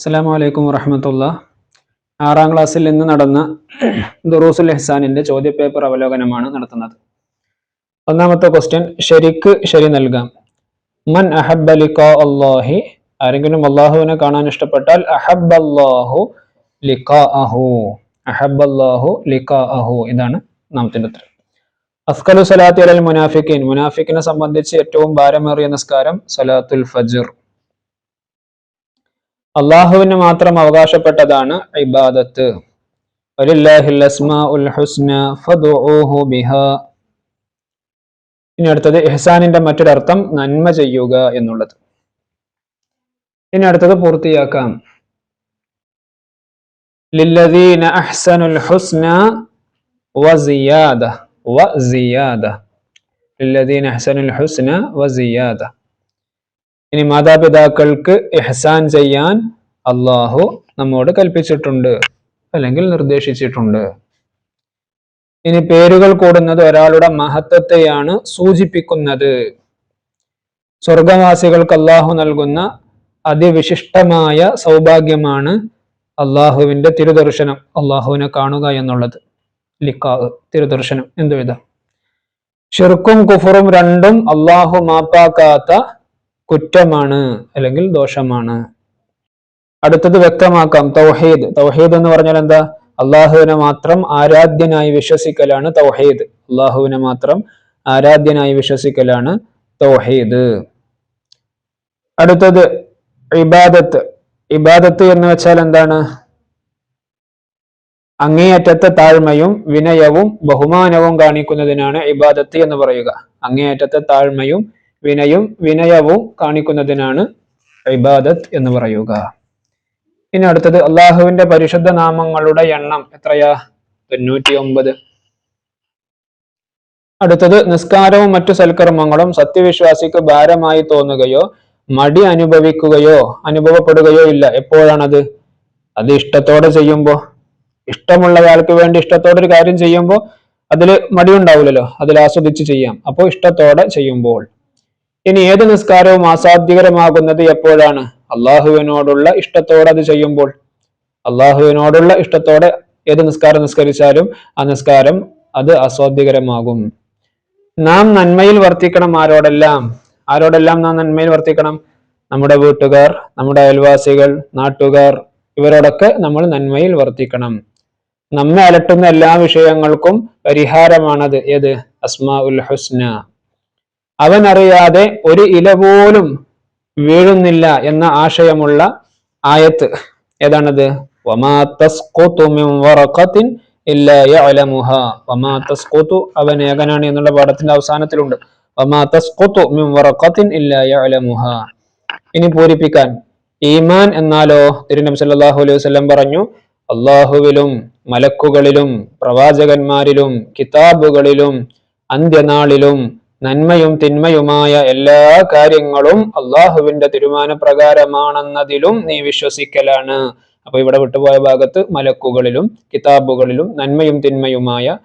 അസ്സലാമു അലൈക്കും വറഹ്മത്തുള്ളാഹി. 6ാം ക്ലാസ്സിൽ ഇന്ന് നടന്ന ദുറൂസുൽ ഇഹ്സാനിന്റെ ചോദ്യപേപ്പർ അവലോകനമാണ് നടത്തുന്നത്. ഒന്നാമത്തെ ക്വസ്റ്റ്യൻ, ശരിക്ക് ശരി നൽകാം. മൻ അഹബ്ബ ലിഖാ അല്ലാഹി, ആരെങ്കിലും അല്ലാഹുവിനെ കാണാൻ ഇഷ്ടപ്പെട്ടാൽ അഹബ്ബല്ലാഹു ലിഖാഅഹു, അഹബ്ബല്ലാഹു ലിഖാഅഹു, ഇതാണ് നാമത്തിന്റെ ഉത്തരം. അഫ്കലു സലാത്തി അലൽ മുനാഫിഖീൻ, മുനാഫിക്കിനെ സംബന്ധിച്ച് ഏറ്റവും ഭാരമേറിയ നിസ്കാരം സലാത്തുൽ ഫജ്ർ. അള്ളാഹുവിന് മാത്രം അവകാശപ്പെട്ടതാണ് ഇബാദത്ത്. വലില്ലാഹിൽ അസ്മാഉൽ ഹുസ്ന ഫദ്ഉഹു ബിഹാ. ഇനി അടുത്തത് ഇഹ്സാനിന്റെ മറ്റൊരർത്ഥം നന്മ ചെയ്യുക എന്നുള്ളത്. ഇനി അടുത്തത് പൂർത്തിയാക്കാം. ലില്ലദീന അഹ്സനുൽ ഹുസ്ന വസിയാദ, വസിയാദ, ലില്ലദീന അഹ്സനുൽ ഹുസ്ന വസിയാദ. ഇനി മാതാപിതാക്കൾക്ക് ഇഹ്സാൻ ചെയ്യാൻ അള്ളാഹു നമ്മോട് കൽപ്പിച്ചിട്ടുണ്ട് അല്ലെങ്കിൽ നിർദ്ദേശിച്ചിട്ടുണ്ട്. ഇനി പേരുകൾ കൂടുന്നത് ഒരാളുടെ മഹത്വത്തെയാണ് സൂചിപ്പിക്കുന്നത്. സ്വർഗവാസികൾക്ക് അള്ളാഹു നൽകുന്ന അതിവിശിഷ്ടമായ സൗഭാഗ്യമാണ് അള്ളാഹുവിന്റെ തിരുദർശനം, അള്ളാഹുവിനെ കാണുക എന്നുള്ളത്. ലിഖാ, തിരുദർശനം എന്തു വിധം. ശിർക്കും കുഫറും രണ്ടും അള്ളാഹു മാപ്പാക്കാത്ത കുറ്റമാണ് അല്ലെങ്കിൽ ദോഷമാണ്. അടുത്തത് വ്യക്തമാക്കാം. തൗഹീദ്, തൗഹീദ് എന്ന് പറഞ്ഞാൽ എന്താ? അള്ളാഹുവിനെ മാത്രം ആരാധ്യനായി വിശ്വസിക്കലാണ് തൗഹീദ്. അള്ളാഹുവിനെ മാത്രം ആരാധ്യനായി വിശ്വസിക്കലാണ് തൗഹീദ്. അടുത്തത് ഇബാദത്ത്. ഇബാദത്ത് എന്ന് വെച്ചാൽ എന്താണ്? അങ്ങേയറ്റത്തെ താഴ്മയും വിനയവും ബഹുമാനവും കാണിക്കുന്നതിനാണ് ഇബാദത്ത് എന്ന് പറയുക. അങ്ങേയറ്റത്തെ താഴ്മയും വിനയവും കാണിക്കുന്നതിനാണ് ഇബാദത്ത് എന്ന് പറയുക. ഇനി അടുത്തത് അള്ളാഹുവിന്റെ പരിശുദ്ധ നാമങ്ങളുടെ എണ്ണം എത്രയാ? 99. അടുത്തത് നിസ്കാരവും മറ്റു സൽക്കർമ്മങ്ങളും സത്യവിശ്വാസിക്ക് ഭാരമായി തോന്നുകയോ മടി അനുഭവപ്പെടുകയോ ഇല്ല. എപ്പോഴാണത്? അത് ഇഷ്ടത്തോടെ ചെയ്യുമ്പോ. ഇഷ്ടമുള്ളയാൾക്ക് വേണ്ടി ഇഷ്ടത്തോടെ ഒരു കാര്യം ചെയ്യുമ്പോൾ അതിൽ മടിയുണ്ടാവില്ലല്ലോ, അതിൽ ആസ്വദിച്ച് ചെയ്യാം. അപ്പോൾ ഇഷ്ടത്തോടെ ചെയ്യുമ്പോൾ. ഇനി ഏത് നിസ്കാരവും ആസാദ്യകരമാകുന്നത് എപ്പോഴാണ്? അള്ളാഹുവിനോടുള്ള ഇഷ്ടത്തോടെ അത് ചെയ്യുമ്പോൾ. അള്ളാഹുവിനോടുള്ള ഇഷ്ടത്തോടെ ഏത് നിസ്കാരം നിസ്കരിച്ചാലും ആ നിസ്കാരം അത് ആസ്വാദ്യകരമാകും. നാം നന്മയിൽ വർത്തിക്കണം. ആരോടെല്ലാം നാം നന്മയിൽ വർത്തിക്കണം? നമ്മുടെ വീട്ടുകാർ, നമ്മുടെ അയൽവാസികൾ, നാട്ടുകാർ, ഇവരോടൊക്കെ നമ്മൾ നന്മയിൽ വർത്തിക്കണം. നമ്മെ അലട്ടുന്ന എല്ലാ വിഷയങ്ങൾക്കും പരിഹാരമാണത്. ഏത്? അസ്മാഉൽ ഹുസ്ന. അവൻ അറിയാതെ ഒരു ഇല പോലും വീഴുന്നില്ല എന്ന ആശയമുള്ള ആയത്ത് ഏതാണത്? വമാ തസ്ഖുതു മിൻ വറഖത്തിൻ ഇല്ലാ യഅലമുഹാ. വമാ തസ്ഖുതു, അവൻ ഏകനാണ് എന്നുള്ള പാഠത്തിന്റെ അവസാനത്തിലുണ്ട്. വമാ തസ്ഖുതു മിൻ വറഖത്തിൻ ഇല്ലാ യഅലമുഹാ. ഇനി പൂരിപ്പിക്കാൻ. ഈമാൻ എന്നാലോ? തിരുനബി സല്ലല്ലാഹു അലൈഹി വസല്ലം പറഞ്ഞു, അള്ളാഹുവിലും മലക്കുകളിലും പ്രവാചകന്മാരിലും കിതാബുകളിലും അന്ത്യനാളിലും നന്മയും തിന്മയുമായ എല്ലാ കാര്യങ്ങളും അള്ളാഹുവിന്റെ തീരുമാനപ്രകാരമാണെന്നതിലും നീ വിശ്വസിക്കലാണ്. അപ്പൊ ഇവിടെ വിട്ടുപോയ ഭാഗത്ത് മലക്കുകളിലും കിതാബുകളിലും നന്മയും തിന്മയുമായ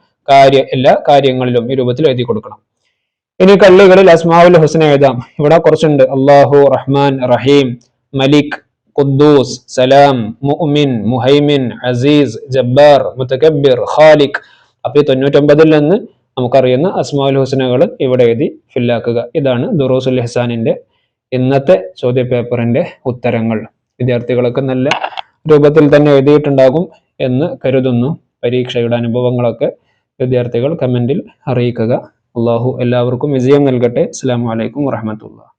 എല്ലാ കാര്യങ്ങളിലും ഈ രൂപത്തിൽ എഴുതി കൊടുക്കണം. ഇനി കള്ളികളിൽ അസ്മാഉൽ ഹുസ്ന എഴുതാം. ഇവിടെ കുറച്ചുണ്ട്. അള്ളാഹു, റഹ്മാൻ, റഹീം, മലിക്, ഖുദ്ദൂസ്, സലാം, മുഅ്മിൻ, മുഹൈമിൻ, അസീസ്, ജബ്ബാർ, മുതകബ്ബിർ, ഖാലിഖ്. അപ്പൊ ഈ 99 നിന്ന് നമുക്കറിയുന്ന അസ്മാഉൽ ഹുസ്നകൾ ഇവിടെ എഴുതി ഫില്ലാക്കുക. ഇതാണ് ദുറൂസുൽ ഇഹ്സാനിന്റെ ഇന്നത്തെ ചോദ്യപേപ്പറിന്റെ ഉത്തരങ്ങൾ. വിദ്യാർത്ഥികളൊക്കെ നല്ല രൂപത്തിൽ തന്നെ എഴുതിയിട്ടുണ്ടാകും എന്ന് കരുതുന്നു. പരീക്ഷയുടെ അനുഭവങ്ങളൊക്കെ വിദ്യാർത്ഥികൾ കമന്റിൽ അറിയിക്കുക. അള്ളാഹു എല്ലാവർക്കും വിജയം നൽകട്ടെ. അസ്സലാമു അലൈക്കും വറഹ്മത്തുള്ളാഹി.